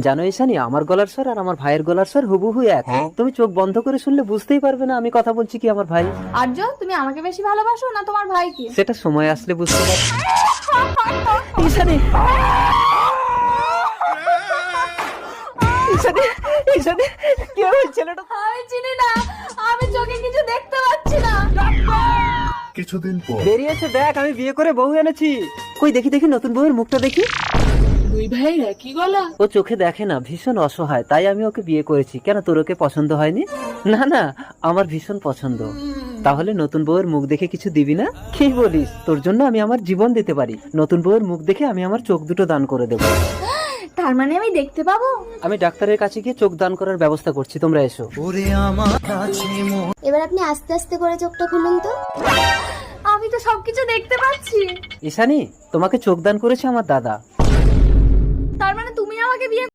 জানো ঈশানী, আমার গলার স্বর আর আমার ভাইয়ের গলার স্বর হুবহু এক। তুমি চোখ বন্ধ করে শুনলে বুঝতেই পারবে না আমি কথা বলছি কি আমার ভাই। আর্য, তুমি আমাকে বেশি ভালোবাসো না তোমার ভাইকে? সেটা সময় আসলে বুঝতে পারবে। ঈশানী, ঈশানী, ঈশানী, কে ওই ছেলেটা? আমি চিনি না, আমি চোখে কিছু দেখতে পাচ্ছি না। কিছুদিন পর বেরিয়েছে দেখ, আমি বিয়ে করে বউ এনেছি। কই দেখি দেখি নতুন বউয়ের মুখটা দেখি। দুই ভাইয়ের একই গলা। ও চোখে দেখে না, ভীষণ অসহায়, তাই আমি ওকে বিয়ে করেছি। কেন, তোর ওকে পছন্দ হয়নি? না না, আমার ভীষণ পছন্দ। তাহলে নতুন বউয়ের মুখ দেখে কিছু দিবি না? কি বলিস, তোর জন্য আমি আমার জীবন দিতে পারি। নতুন বউয়ের মুখ দেখে আমি আমার চোখ দুটো দান করে দেবো। তার মানে আমি দেখতে পাবো? আমি ডাক্তারের কাছে গিয়ে চোখ দান করার ব্যবস্থা করছি, তোমরা এসো। এবার আপনি আস্তে আস্তে করে চোখটা খুলুন তো। আমি তো সবকিছু দেখতে পাচ্ছি। ঈশানী, তোমাকে চোখ দান করেছে আমার দাদা। তার মানে তুমি আমাকে বিয়ে